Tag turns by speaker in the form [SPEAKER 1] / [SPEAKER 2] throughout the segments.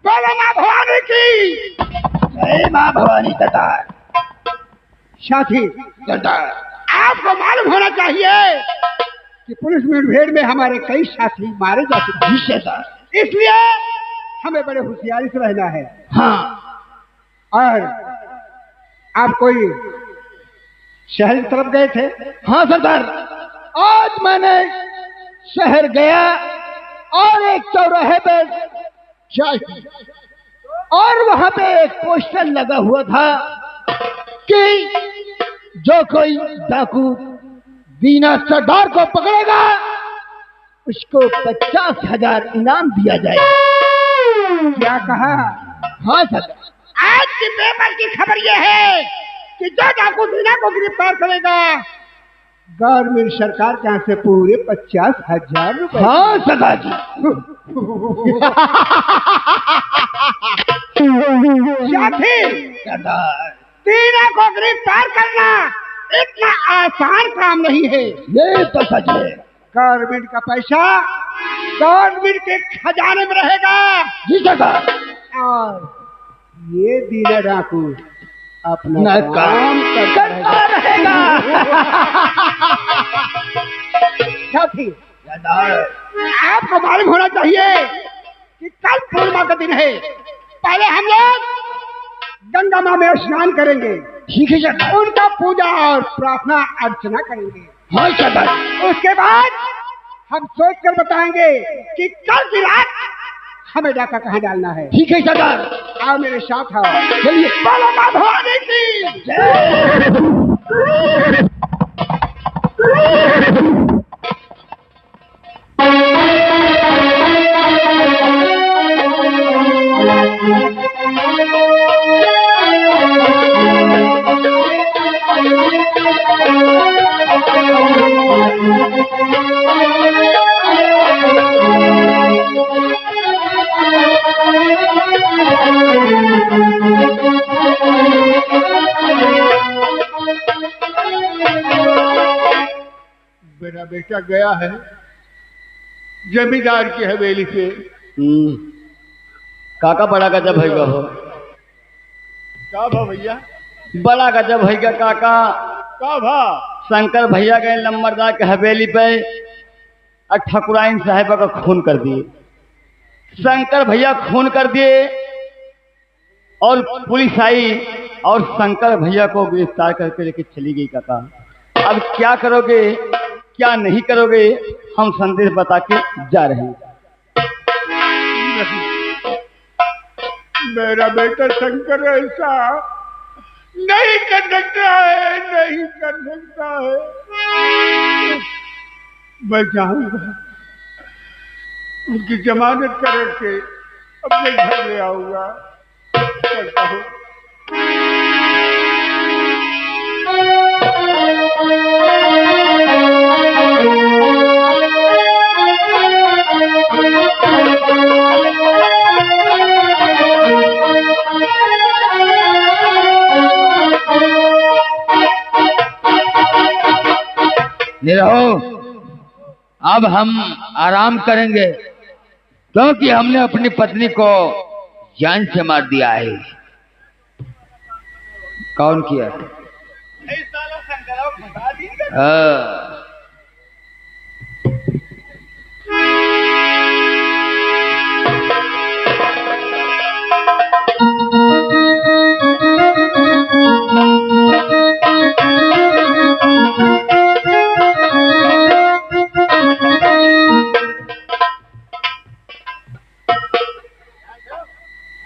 [SPEAKER 1] बोलो माँ भवानी की
[SPEAKER 2] जय माँ भवानी कतार।
[SPEAKER 1] साथी
[SPEAKER 2] कतार
[SPEAKER 1] आपको मालूम होना चाहिए कि पुलिस मुठभेड़ में हमारे कई साथी मारे जा चुके हैं, इसलिए हमें बड़े होशियारी से रहना है।
[SPEAKER 2] हाँ।
[SPEAKER 1] और आप कोई शहर की तरफ गए थे?
[SPEAKER 2] हाँ सरदार, आज मैंने शहर गया और एक चौराहे पे चाय पी और वहां पे एक पोस्टर लगा हुआ था कि जो कोई डाकू दीना सरदार को पकड़ेगा उसको 50,000 इनाम दिया जाएगा।
[SPEAKER 1] क्या कहा?
[SPEAKER 2] हाँ सर।
[SPEAKER 1] आज के पेपर की खबर यह है कि जो डाकू दीना को गिरफ्तार करेगा गवर्नमेंट सरकार के यहाँ से पूरे 50,000 रुपए।
[SPEAKER 2] हाँ सदा जी।
[SPEAKER 1] साथी, दीना को गिरफ्तार करना इतना आसान काम नहीं है।
[SPEAKER 2] ये तो सच है।
[SPEAKER 1] गवर्नमेंट का पैसा गवर्नमेंट के खजाने में रहेगा।
[SPEAKER 2] जी सरदार।
[SPEAKER 1] और ये दीना डाकू अपना काम करता
[SPEAKER 2] रहेगा।
[SPEAKER 1] साथी, आपको मालूम होना चाहिए कि कल पूर्णिमा का दिन है। पहले हम लोग गंगा माँ में स्नान करेंगे।
[SPEAKER 2] ठीक है सरदार।
[SPEAKER 1] उनका पूजा और प्रार्थना अर्चना करेंगे।
[SPEAKER 2] हाँ सरदार।
[SPEAKER 1] उसके बाद हम सोच कर बताएंगे कि कल की रात हमें डाका कहाँ डालना है।
[SPEAKER 2] ठीक है सरदार।
[SPEAKER 1] आओ मेरे साथ आओ।
[SPEAKER 2] चलिए।
[SPEAKER 1] बोलो माँ भवानी की मेरा बेटा गया है जमींदार की हवेली पे।
[SPEAKER 2] काका बड़ा गजब है हो।
[SPEAKER 1] का भा भैया?
[SPEAKER 2] बड़ा गजब है काका।
[SPEAKER 1] का भा?
[SPEAKER 2] शंकर भैया गए लंबरदार के हवेली पे और ठकुराइन साहिबा का खून कर दिए। शंकर भैया खून कर दिए और पुलिस आई और शंकर भैया को गिरफ्तार करके लेके चली गई काका। अब क्या करोगे क्या नहीं करोगे, हम संदेश बता के जा रहे हैं।
[SPEAKER 1] मेरा बेटा शंकर ऐसा नहीं कर सकता है, नहीं कर सकता है। मैं जाऊंगा, उनकी जमानत करके अपने घर ले आऊंगा। चलता हूँ।
[SPEAKER 2] निरहो, अब हम आराम करेंगे क्योंकि हमने अपनी पत्नी को जान से मार दिया है। कौन किया?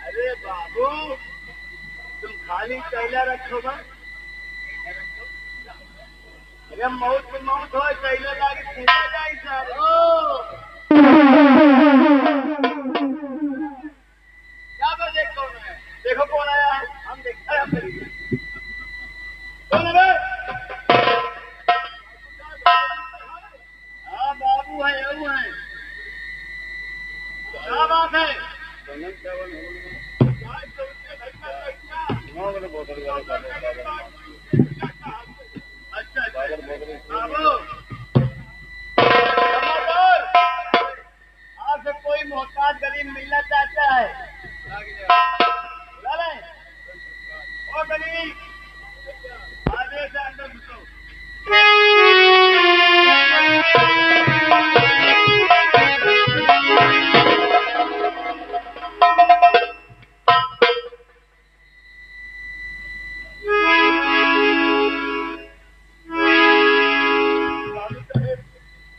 [SPEAKER 1] अरे बाबू, तुम खाली कैला रखो बा। अरे मौत की मौत हो, कैला लागे फेंका जाए सर। क्या बे देख कौन है? देखो कौन आया है। हम देखते हैं। कौन है बे? हाँ बाबू है, वो है। क्या बात है? अच्छा,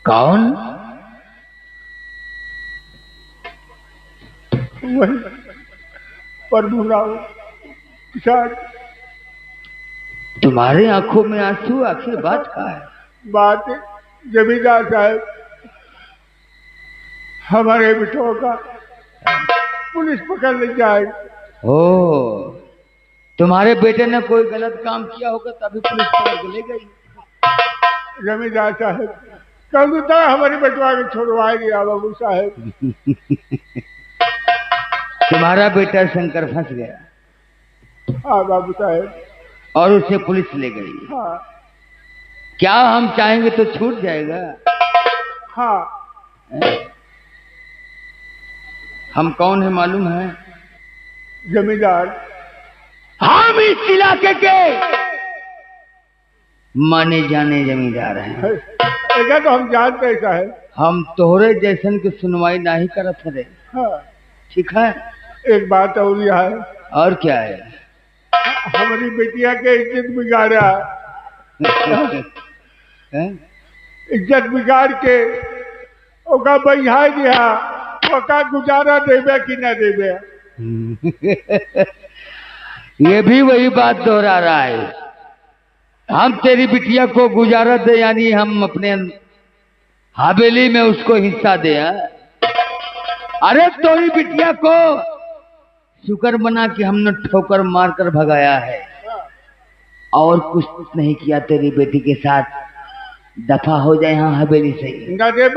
[SPEAKER 2] कौन?
[SPEAKER 1] वही प्रभुराव किसान।
[SPEAKER 2] तुम्हारे आंखों में आंसू, आखिर बात का है?
[SPEAKER 1] बात जमींदार साहब, हमारे बिटों का पुलिस पकड़ ले जाए।
[SPEAKER 2] ओ, तुम्हारे बेटे ने कोई गलत काम किया होगा तभी पुलिस पकड़ के ले गई।
[SPEAKER 1] जमींदार साहब, कल तो हमारी बेटवा के छोड़वाएगी बाबू साहब।
[SPEAKER 2] तुम्हारा बेटा शंकर फंस गया।
[SPEAKER 1] हाँ बाबू साहब।
[SPEAKER 2] और उसे पुलिस ले गई।
[SPEAKER 1] हाँ।
[SPEAKER 2] क्या हम चाहेंगे तो छूट जाएगा?
[SPEAKER 1] हाँ।
[SPEAKER 2] हम कौन है मालूम है?
[SPEAKER 1] जमींदार।
[SPEAKER 2] हम इस इलाके के माने जाने जमींदार हैं।
[SPEAKER 1] ऐसा तो हम जानते हैं साहब।
[SPEAKER 2] हम तोहरे जैसन की सुनवाई नहीं करत रहे।
[SPEAKER 1] हाँ। ठीक
[SPEAKER 2] है।
[SPEAKER 1] एक बात और यह है।
[SPEAKER 2] और क्या है?
[SPEAKER 1] हमारी बेटिया के इज्जत बिगाड़ा। इज्जत बिगाड़ के ओका बहिहाई दिया, ओका गुजारा देवे कि न देवे।
[SPEAKER 2] ये भी वही बात दोहरा रहा है। हम तेरी बिटिया को गुजारा दे, यानी हम अपने हवेली में उसको हिस्सा दे। अरे तेरी बिटिया को शुक्र बना कि हमने ठोकर मारकर भगाया है, और कुछ नहीं किया तेरी बेटी के साथ। दफा हो जाए यहाँ हवेली से,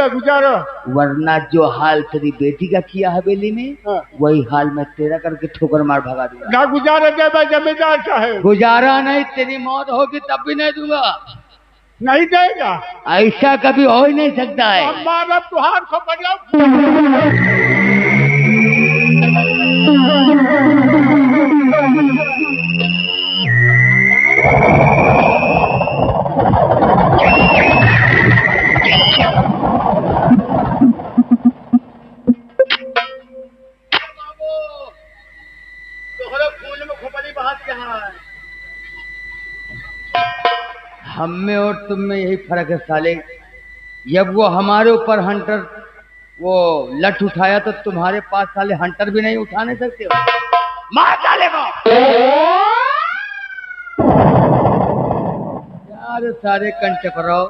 [SPEAKER 1] गुजारो।
[SPEAKER 2] वरना जो हाल तेरी बेटी का किया हवेली में, वही हाल मैं तेरा करके ठोकर मार भगा दूंगा।
[SPEAKER 1] ना गुजारा देगा जमींदार साहब।
[SPEAKER 2] गुजारा नहीं, तेरी मौत होगी तब भी नहीं दूंगा।
[SPEAKER 1] नहीं देगा?
[SPEAKER 2] ऐसा कभी हो ही नहीं सकता है।
[SPEAKER 1] तुहार को बदलाव।
[SPEAKER 2] हम में और तुम में यही फर्क है साले। जब वो हमारे ऊपर हंटर वो लठ उठाया तो तुम्हारे पास साले हंटर भी नहीं उठा नहीं सकते हो। मार साले को। यार सारे कंटे करो।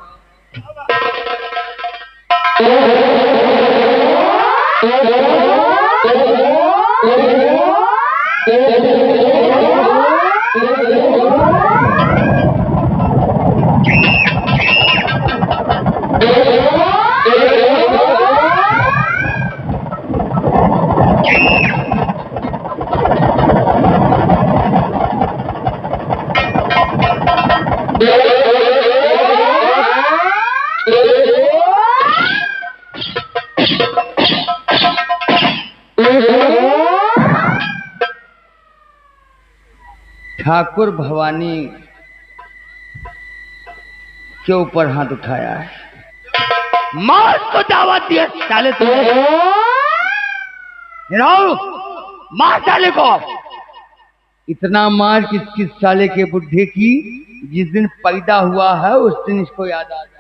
[SPEAKER 2] ठाकुर भवानी के ऊपर हाथ उठाया है। मौत को दावत दिया साले तुमने। मार साले को। इतना मार किस साले के बुढ़े की जिस दिन पैदा हुआ है उस दिन इसको याद आ जाए।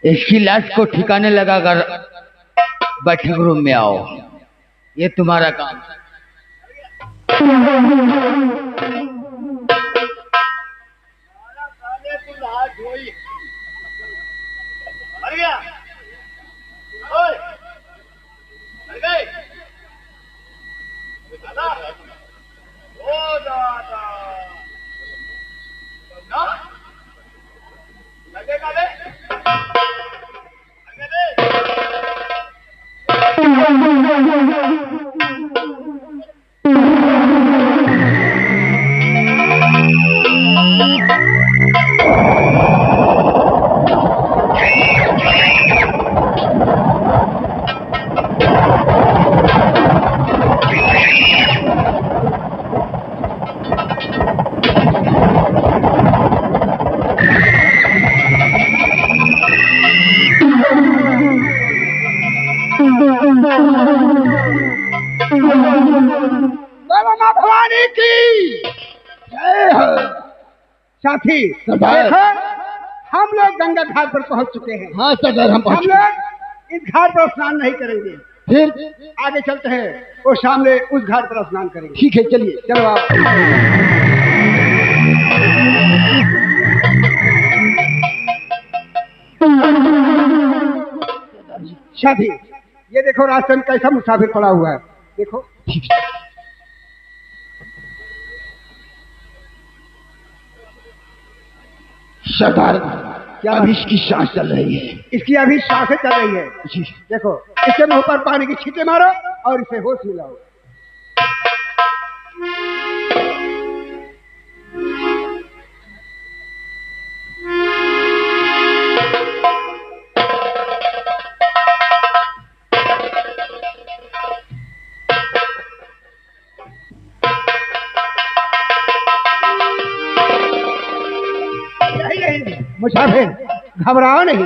[SPEAKER 2] इसकी लाश को ठिकाने लगाकर बैठक रूम में आओ। ये तुम्हारा काम है।
[SPEAKER 1] बोलो माँ भवानी की जय हो। साथी देखो, हम लोग गंगा घाट पर पहुंच चुके हैं।
[SPEAKER 2] हाँ सरदार, हम
[SPEAKER 1] हम लोग इस घाट पर स्नान नहीं करेंगे,
[SPEAKER 2] फिर
[SPEAKER 1] आगे चलते हैं और सामने उस घाट पर स्नान करेंगे।
[SPEAKER 2] ठीक है, चलिए।
[SPEAKER 1] चलो आओ। साथी ये देखो, रास्ते में कैसा मुसाफिर पड़ा हुआ है, देखो।
[SPEAKER 2] सरदार,
[SPEAKER 1] क्या
[SPEAKER 2] अब इसकी सांस चल रही है।
[SPEAKER 1] इसकी अभी सांसें चल रही है। देखो, इसके मुंह पर पानी की छींटे मारो और इसे होश मिलाओ। मुसाफिर घबराओ नहीं,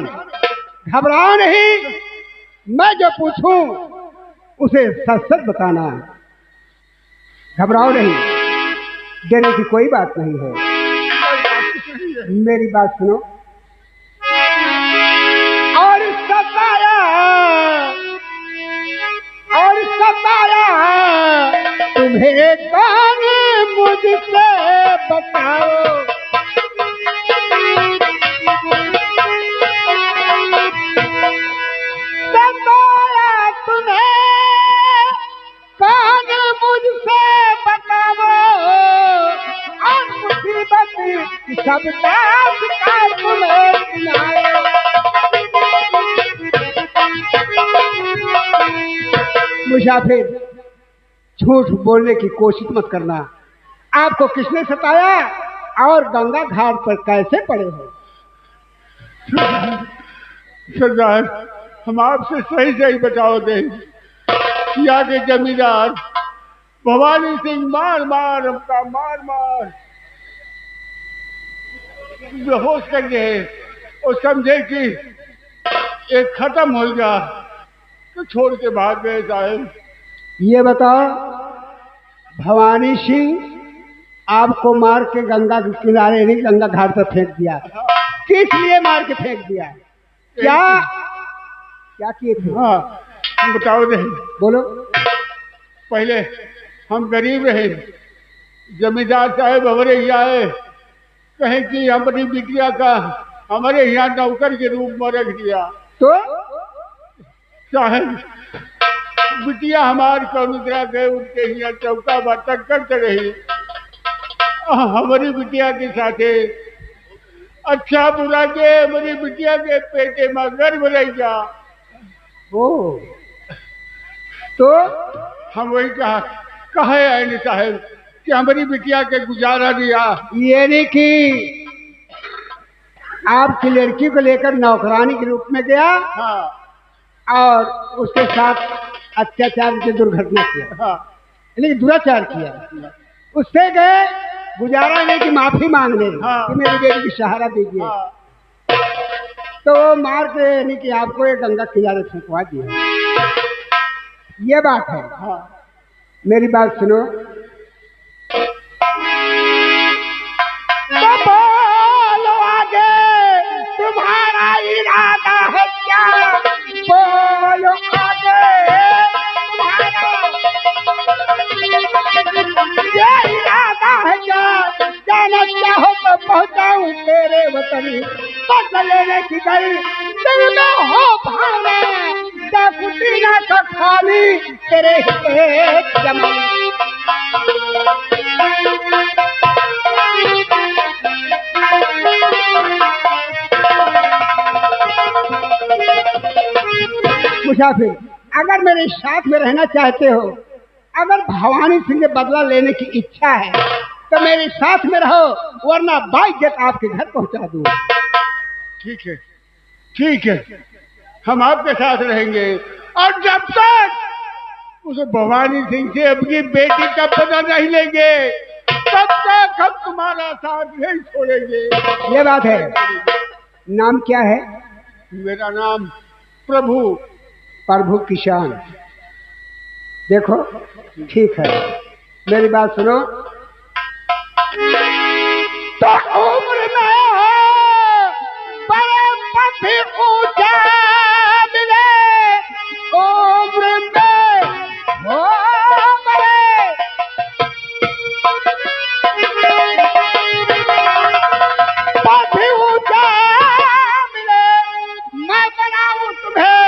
[SPEAKER 1] घबराओ नहीं, मैं जो पूछूं उसे सच सच बताना। घबराओ नहीं, डरने की कोई बात नहीं है। मेरी बात सुनो। और सताया तुम्हें कौन मुझसे बताओ। सब मुसाफिर, झूठ बोलने की कोशिश मत करना। आपको किसने सताया और गंगा घाट पर कैसे पड़े हो?
[SPEAKER 3] सरदार, हम आपसे सही सही बताओ दे। यहाँ के जमींदार भवानी सिंह मार मार हमका मार मार बेहोश कर गए और समझे कि एक खत्म हो गया तो छोड़ के भाग गए साहब।
[SPEAKER 1] ये बताओ, भवानी सिंह आपको मार के गंगा के किनारे नहीं, गंगा घाट पर फेंक दिया। किस लिए मार के फेंक दिया? क्या क्या किए थे?
[SPEAKER 3] हाँ, बताओ दे।
[SPEAKER 1] बोलो।
[SPEAKER 3] पहले हम गरीब रहे, जमींदार साहब हमारे यहाँ आए, कहें कि हमारी बिटिया का हमारे यहाँ नौकर के रूप में रख दिया।
[SPEAKER 1] तो
[SPEAKER 3] साहब, बिटिया हमार कौनुद्रा गए उनके यहाँ चौका बर्तन करते रही। हमारी बिटिया के साथे अच्छा बुरा के हमारी बिटिया के पेटे में गर्भ रह गया।
[SPEAKER 1] ओ, तो
[SPEAKER 3] हम वही कहे आए साहब कि हमारी बिटिया के गुजारा दिया।
[SPEAKER 1] ये नहीं कि आपकी लड़की को लेकर नौकरानी के रूप में गया।
[SPEAKER 3] हाँ
[SPEAKER 1] और उसके साथ अत्याचार की दुर्घटना किया।
[SPEAKER 3] हाँ,
[SPEAKER 1] यानी दुराचार किया। उससे गए गुजारा नहीं कि माफी मांगने कि मेरी बेटी की सहारा दीजिए। तो वो मार के यानी कि आपको एक गंगा किनारे फेंकवा दिया। ये बात है। मेरी बात सुनो। तो बोलो आगे, तुम्हारा इरादा है क्या? बोलो आगे, ये इरादा है क्या? जाना चाहो तो पहुंचाऊं तेरे वतन, बदला लेने की गई दिल में हो भावना, डाकुटीना का खाली तेरे एक जमा। मुसाफिर, अगर मेरे साथ में रहना चाहते हो, अगर भवानी सिंह से बदला लेने की इच्छा है, तो मेरे साथ में रहो, वरना बाइक जेट आपके घर पहुंचा दूं।
[SPEAKER 3] ठीक है, ठीक है, हम आपके साथ रहेंगे। और जब तक उस भवानी सिंह से अपनी बेटी का पता नहीं लेंगे, तब तक हम तुम्हारा साथ नहीं छोड़ेंगे।
[SPEAKER 1] ये बात है। नाम क्या है?
[SPEAKER 3] मेरा नाम प्रभु।
[SPEAKER 1] प्रभु किसान। देखो, ठीक है, मेरी बात सुनो। तो उम्र में हो बड़े पद भी ऊंचा मिले, उम्र में हो बड़े पद भी ऊंचा मिले, मैं बनाऊं तुम्हें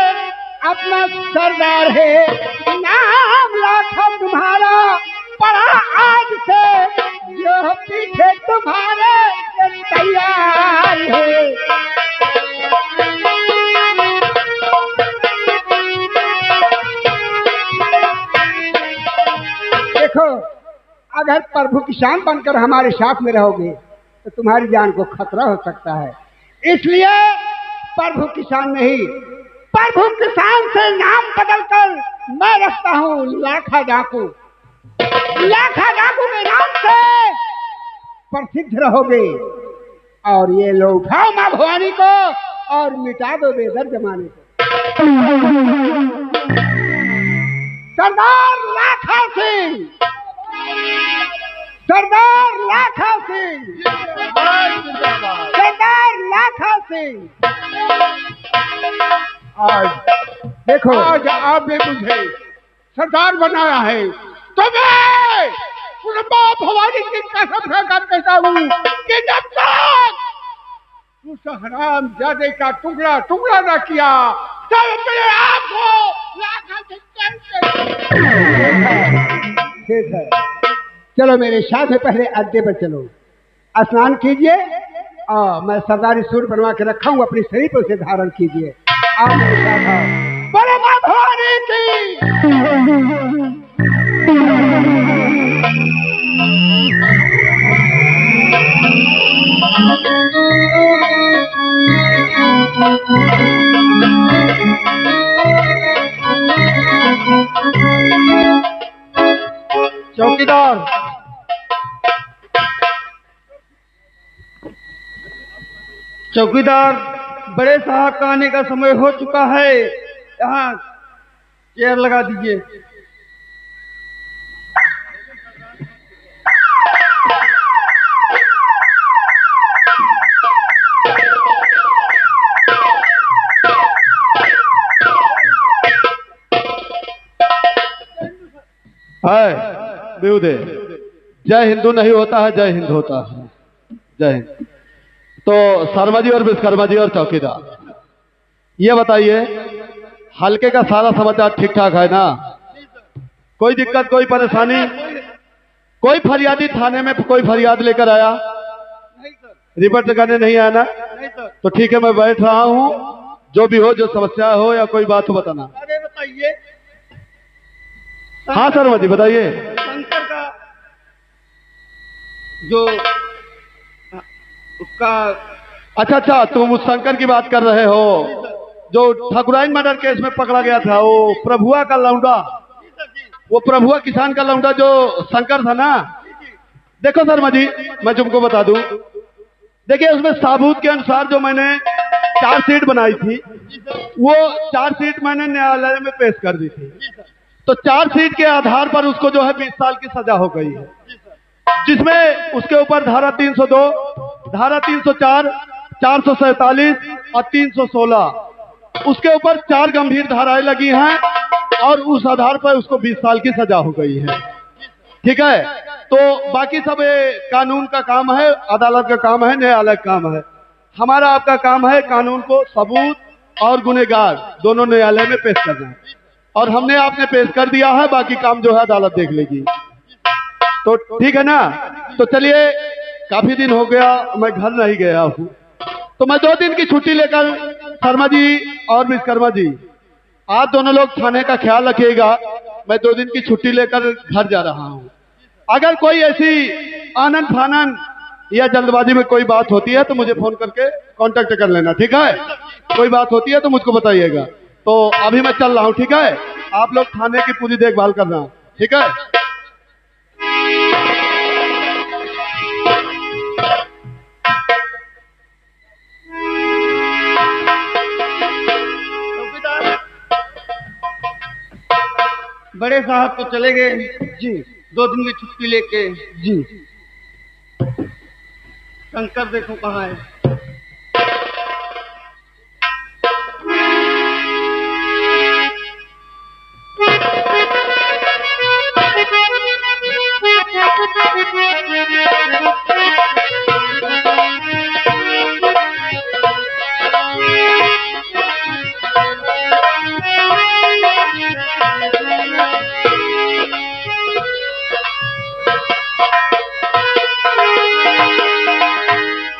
[SPEAKER 1] अपना सरदार है, नाम लाखों तुम्हारा पड़ा आज से, जो पीछे तुम्हारे तैयार है। देखो, अगर प्रभु किसान बनकर हमारे साथ में रहोगे तो तुम्हारी जान को खतरा हो सकता है, इसलिए प्रभु किसान नहीं, प्रभु किसान से नाम बदलकर मैं रखता हूँ लाखा डाकू। लाखा डाकू के नाम से प्रसिद्ध रहोगे, और ये लो उठाओ माँ भवानी को और मिटा दो बेदर जमाने को। सरदार लाखा सिंह, सरदार लाखा सिंह, सरदार लाखा सिंह।
[SPEAKER 3] आज
[SPEAKER 1] देखो,
[SPEAKER 3] आज आपने मुझे सरदार बनाया है, तो मैं उस मां भवानी की कसम खाकर कहता हूँ कि जब तक उस हराम जादे का टुकड़ा टुकड़ा न किया, तब अपने आप को लाखा
[SPEAKER 1] ठीक है, चलो मेरे साथ में पहले अड्डे पर चलो, स्नान कीजिए और मैं सरदारी सूट बनवा के रखा हूँ, अपने शरीर पर उसे धारण कीजिए। आप मेरे साथ आओ। बोलो मां भवानी की।
[SPEAKER 2] चौकीदार, चौकीदार, बड़े साहब का आने का समय हो चुका है, यहाँ चेयर लगा दीजिए।
[SPEAKER 4] है बेहुदे, जय हिंदू नहीं होता है, जय हिंद होता है। जय हिंद। तो शर्मा जी और विश्वकर्मा जी और चौकीदार, ये बताइए, हल्के का सारा समाचार ठीक ठाक है ना? कोई दिक्कत, कोई परेशानी? कोई फरियादी थाने में कोई फरियाद लेकर आया? रिपोर्ट करने नहीं आया ना? तो ठीक है, मैं बैठ रहा हूँ, जो भी हो, जो समस्या हो या कोई बात हो बताना।
[SPEAKER 2] अरे बताइए,
[SPEAKER 4] हाँ शर्मा जी बताइए।
[SPEAKER 2] शंकर का जो उसका,
[SPEAKER 4] अच्छा अच्छा, तुम उस शंकर की बात कर रहे हो जो ठाकुराइन मर्डर केस में पकड़ा गया था, वो प्रभुआ का लौंडा, वो प्रभुआ किसान का लौंडा जो शंकर था ना? देखो शर्मा जी, मैं तुमको बता दूं, देखिए उसमें साबूत के अनुसार जो मैंने चार्जशीट बनाई थी, वो चार्जशीट मैंने न्यायालय में पेश कर दी थी। तो चार्जशीट के आधार पर उसको जो है 20 साल की सजा हो गई है, जिसमें उसके ऊपर धारा 302, धारा 304, 447 और 316, उसके ऊपर 4 गंभीर धाराएं लगी हैं, और उस आधार पर उसको 20 साल की सजा हो गई है। ठीक है, तो बाकी सब कानून का काम है, अदालत का काम है, न्यायालय का काम है। हमारा आपका काम है कानून को सबूत और गुनहगार दोनों न्यायालय में पेश करना है, और हमने आपने पेश कर दिया है, बाकी काम जो है अदालत देख लेगी। तो ठीक है ना? तो चलिए, काफी दिन हो गया मैं घर नहीं गया हूँ, तो मैं 2 दिन की छुट्टी लेकर, शर्मा जी और विश्वकर्मा जी आप दोनों लोग थाने का ख्याल रखिएगा, मैं 2 दिन की छुट्टी लेकर घर जा रहा हूँ। अगर कोई ऐसी आनन फानन या जल्दबाजी में कोई बात होती है तो मुझे फोन करके कांटेक्ट कर लेना, ठीक है? कोई बात होती है तो मुझको बताइएगा। तो अभी मैं चल रहा हूँ, ठीक है? आप लोग थाने की पूरी देखभाल करना, ठीक है?
[SPEAKER 2] बड़े साहब तो चले गए
[SPEAKER 1] जी
[SPEAKER 2] 2 दिन की छुट्टी लेके।
[SPEAKER 1] जी।
[SPEAKER 2] शंकर देखो कहाँ है।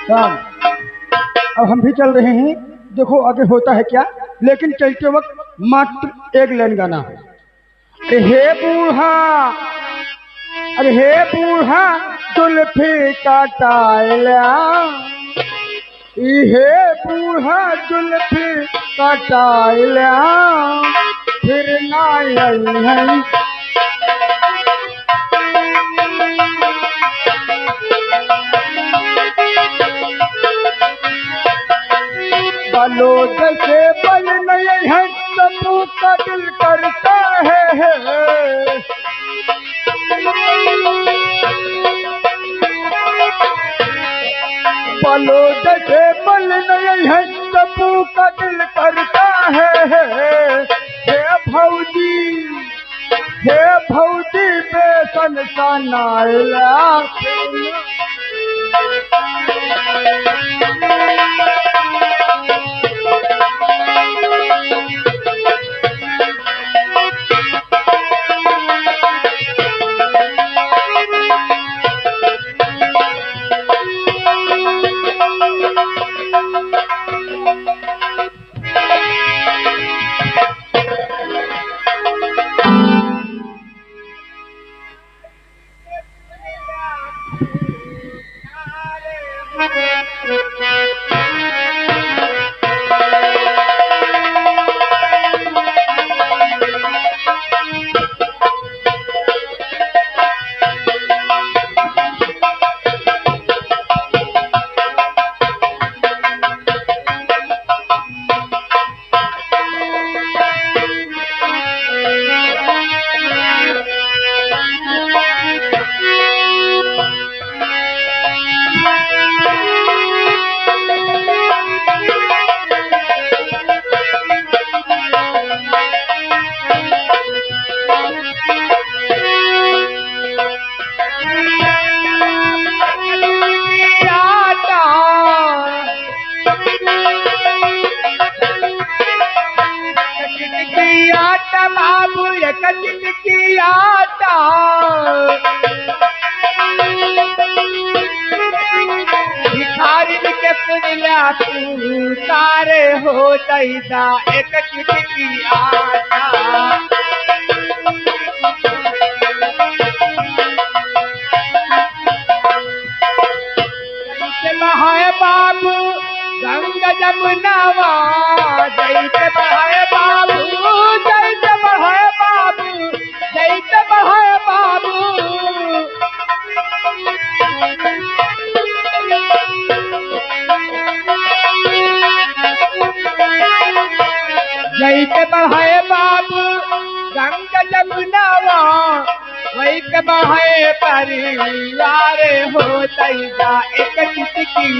[SPEAKER 1] राम, अब हम भी चल रहे हैं, देखो आगे होता है क्या। लेकिन चलते वक्त मात्र एक लाइन गाना। अरे हे बूढ़ा, अरे हे बूढ़ा जुल्फी का टाइला, हे बूढ़ा जुल्फी का टाइला, फिर ना आई है। बालो जैसे बल नहीं है सबू का दिल करता है। बालो जैसे बल नहीं है सबू का दिल करता है। हे भौजी, हे भौजी बेसन सा नायला, बाबू एक की आटा, भिखारी के पुरला तू तारे हो दैदा एक की आटा। बहाए बाबू गंगा जमुनावा, जैसे बहाए बाबू, जैसे बहाए बाबू, जैसे बहाए बाबू। जैसे बहाए बाबू गंगा जमुनावा, वैसे बहाए परिवार हो दैदा एक की